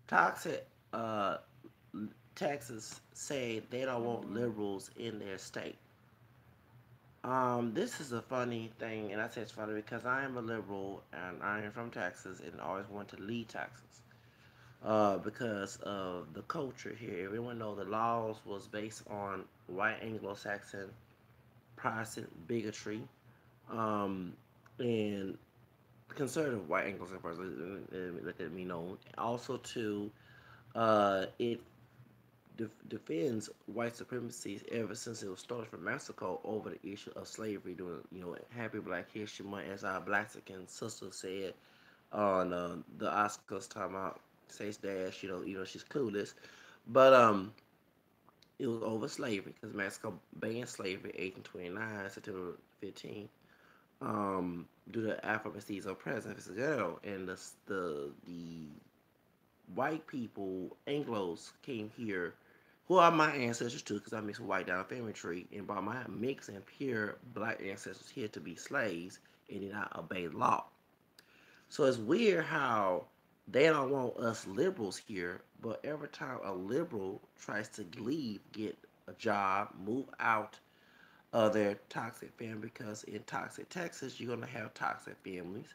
Toxic Texas say they don't want Mm-hmm. liberals in their state. This is a funny thing, and I say it's funny because I am a liberal and I am from Texas and always want to leave Texas. Because of the culture here. Everyone know the laws was based on white Anglo-Saxon Protestant bigotry, um, and conservative white Anglo-Saxon Protestant, let me know. Also, too, it defends white supremacy ever since it was started from Mexico over the issue of slavery during, Happy Black History Month, as our Blaxican sister said on the Oscars time out. Says Dash, she's clueless, but it was over slavery because Mexico banned slavery 1829, September 15th, due to Afro-Mestizo presence in general, and the white people, Anglos, came here, who are my ancestors too, because I mixed with white down the family tree, and brought my mixed and pure black ancestors here to be slaves and did not obey law. So it's weird how they don't want us liberals here, but every time a liberal tries to leave, get a job, move out of their toxic family, because in toxic Texas, you're gonna have toxic families.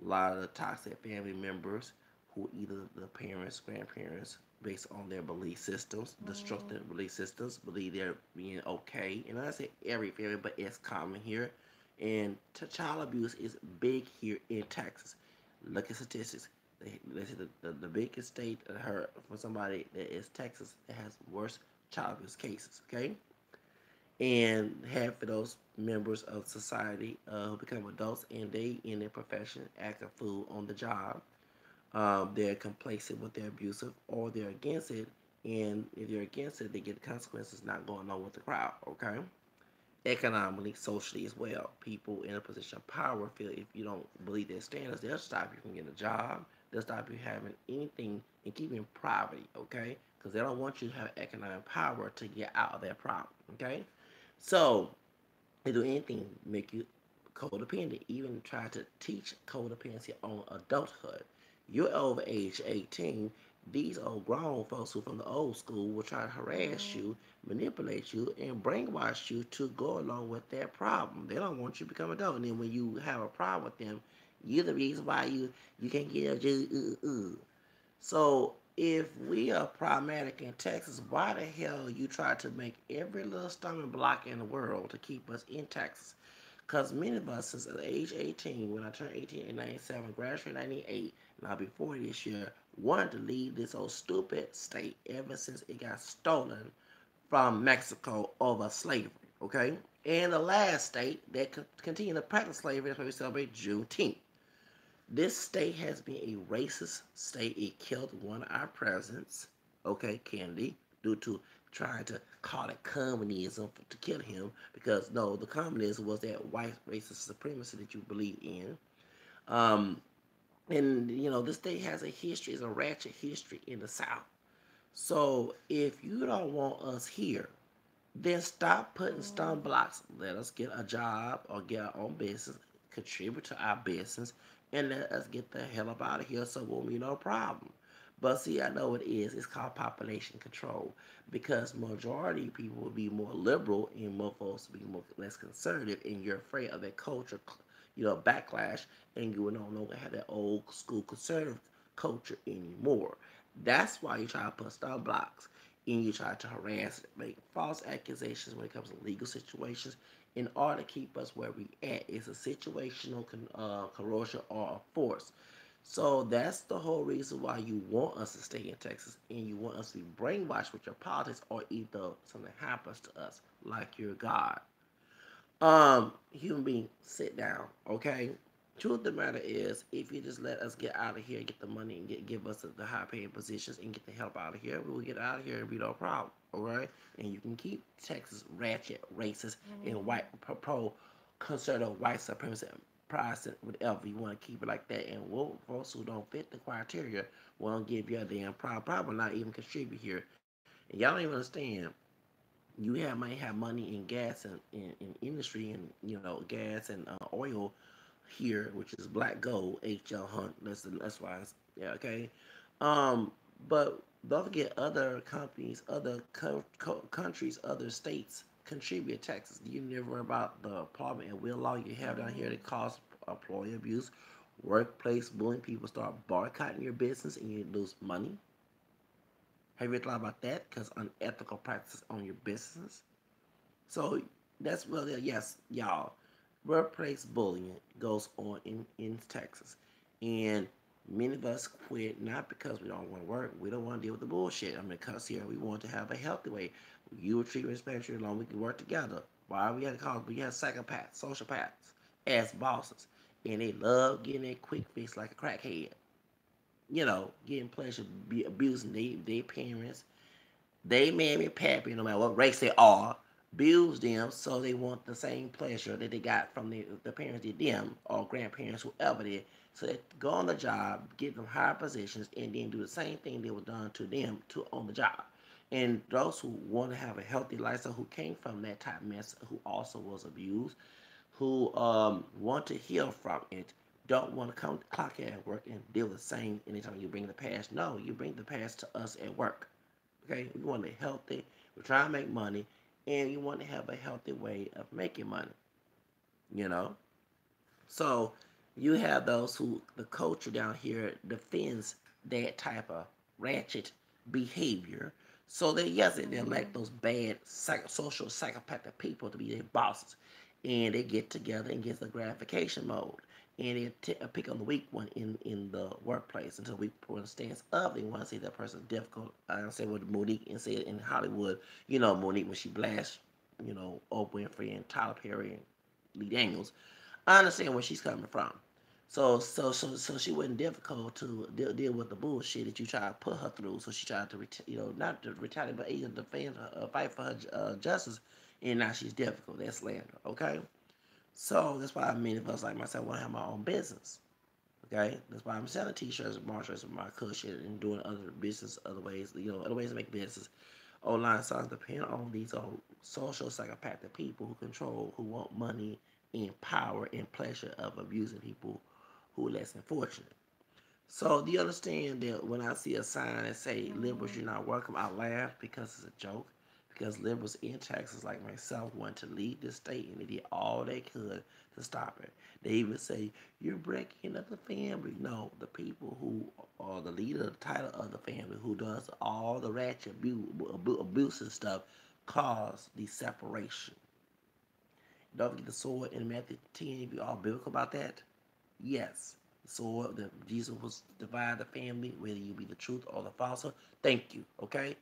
A lot of the toxic family members who either the parents, grandparents, based on their belief systems, destructive belief systems, believe they're being okay. And I say every family, but it's common here. And child abuse is big here in Texas. Look at statistics. They say the biggest state heard for somebody that is Texas that has worse child abuse cases. Okay, and half of those members of society who become adults and they in their profession act a fool on the job. They're complacent with their abusive or they're against it, and if they're against it, they get the consequences not going on with the crowd. Okay, economically, socially as well. People in a position of power feel if you don't believe their standards, they'll stop you from getting a job. They'll stop you having anything and keep you in poverty. Okay, because they don't want you to have economic power to get out of that problem. Okay, so they do anything to make you codependent, even try to teach codependency on adulthood. You're over age 18. These old grown folks who from the old school will try to harass Mm-hmm. you, manipulate you, and brainwash you to go along with their problem. They don't want you to become adult. And then when you have a problem with them, you're the reason why you can't get a job. So if we are problematic in Texas, why the hell you try to make every little stumbling block in the world to keep us in Texas? Because many of us, since the age 18, when I turned 18 in 97, graduated in 98, now before this year, wanted to leave this old stupid state ever since it got stolen from Mexico over slavery, okay? And the last state that continued to practice slavery is where we celebrate Juneteenth. This state has been a racist state. It killed one of our presidents, okay, Kennedy, due to trying to call it communism to kill him because no, the communism was that white racist supremacy that you believe in. Um, and this state has a history, it's a ratchet history in the South. So if you don't want us here, then stop putting Mm-hmm. stun blocks. Let us get a job or get our own business, contribute to our business, and let us get the hell up out of here so we'll be no problem. But see, I know it is. It's called population control because majority of people will be more liberal and more folks will be more less conservative, and you're afraid of that culture, backlash, and you will no longer have that old school conservative culture anymore. That's why you try to put stun blocks and you try to harass, make false accusations when it comes to legal situations in order to keep us where we at. It's a situational corrosion or a force. So that's the whole reason why you want us to stay in Texas and you want us to be brainwashed with your politics or either something happens to us like you're God. Human being, sit down, okay? Truth of the matter is, if you just let us get out of here, get the money, and give us the high paying positions and get the help out of here, we will get out of here and be no problem, all right? And you can keep Texas ratchet, racist, and Mm-hmm. white pro conservative white supremacy, Protestant, whatever you want to keep it like that. And we'll, folks who don't fit the criteria won't give you a damn problem, probably not even contribute here. And y'all don't even understand might have money in gas and industry and gas and oil here, which is black gold, HL Hunt. That's why. Yeah, okay. Um, But don't forget, other companies, other countries, other states contribute taxes. You never worry about the apartment and will law you have down here that cause employee abuse, workplace bullying. People start boycotting your business and you lose money. Have you thought about that? Because unethical practices on your business. So that's well, yes, y'all. Workplace bullying goes on in Texas, and many of us quit not because we don't want to work. We don't want to deal with the bullshit. I mean, because here we want to have a healthy way. You will treat, respect you along. We can work together. Why we had to call? We have psychopaths, sociopaths as bosses, and they love getting a quick fix like a crackhead. Getting pleasure, be abusing their parents, they mammy pappy, no matter what race they are, abuse them so they want the same pleasure that they got from the parents did them or grandparents, whoever did. So they go on the job, get them higher positions, and then do the same thing that was done to them to on the job. And those who want to have a healthy lifestyle, who came from that type of mess, who also was abused, who want to heal from it, don't want to come clock in at work and deal with the same anytime you bring the past. No, you bring the past to us at work. Okay, we want a healthy. We're trying to make money, and you want to have a healthy way of making money. You know, so you have those who the culture down here defends that type of ratchet behavior. So they yes, they elect those bad social psychopathic people to be their bosses, and they get together and get the gratification mode, and they pick on the weak one in the workplace until we put in the stance of they want to see that person difficult. I say what Monique and said in Hollywood. Monique when she blasts, Oprah Winfrey and Tyler Perry and Lee Daniels. I understand where she's coming from. So she wasn't difficult to deal with the bullshit that you try to put her through. So she tried to, not to retaliate, but even defend, fight for her justice. And now she's difficult. That's slander. Okay. So that's why many of us like myself want to have my own business. Okay, that's why I'm selling T-shirts and bar shirts with my cushion and doing other business, other ways, other ways to make business. Online songs depend on these social psychopathic people who control, who want money and power and pleasure of abusing people who are less than fortunate. So do you understand that when I see a sign that say liberals you're not welcome, I laugh because it's a joke. Because liberals in Texas like myself want to lead the state and they did all they could to stop it. They even say you're breaking up the family. No, the people who are the leader, the title of the family, who does all the ratchet abuse and stuff, cause the separation. Don't forget the sword in Matthew 10. If you all biblical about that, yes. So that Jesus was divide the family, whether you be the truth or the falsehood. Thank you, okay?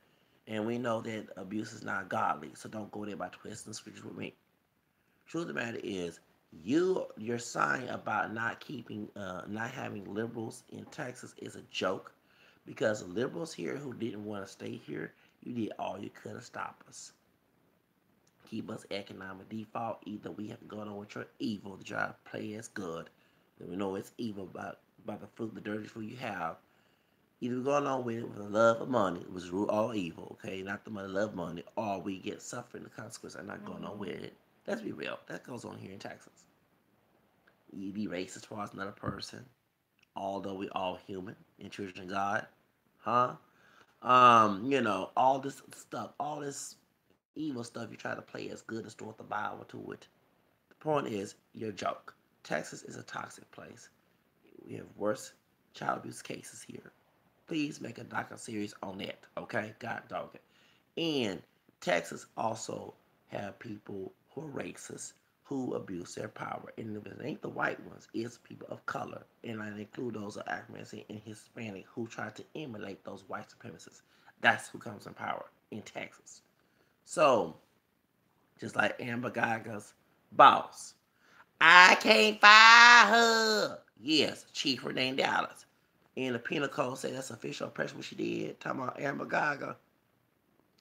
And we know that abuse is not godly, so don't go there by twisting scriptures with me. Truth of the matter is, your sign about not having liberals in Texas is a joke, because liberals here who didn't want to stay here, you did all you could to stop us, keep us economic default. Either we have to go on with your evil to try to play as good. Then we know it's evil by the fruit, the dirty fruit you have. Either we go along with it with the love of money, which is all evil, okay? Not the money, love money, or we get suffering the consequence of not going on with it. Let's be real. That goes on here in Texas. You be racist towards another person, although we all human and children of God. Huh? All this stuff, all this evil stuff you try to play as good and store the Bible to it. The point is, you're a joke. Texas is a toxic place. We have worse child abuse cases here. Please make a docu series on that, okay? God dog it. And Texas also have people who are racist who abuse their power. And if it ain't the white ones, it's people of color. And I include those of African American and Hispanic who try to emulate those white supremacists. That's who comes in power in Texas. So, just like Amber Geiger's boss, I can't fire her. Yes, Chief Renee Dallas. And the penal code say that's official oppression what she did. Talking about Amber Geiger.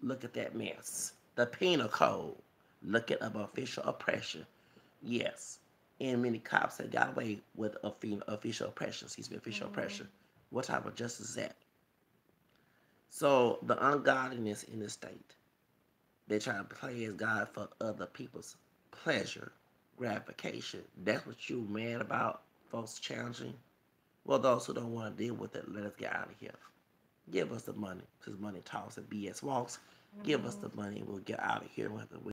Look at that mess. The penal code. Look at official oppression. Yes. And many cops have got away with official oppression. Excuse me, official oppression. What type of justice is that? So the ungodliness in the state. They try to play as God for other people's pleasure, gratification. That's what you mad about, folks challenging. Well, those who don't want to deal with it, let us get out of here. Give us the money, because money talks and BS walks. Give us Mhm. the money, we'll get out of here. We'll have to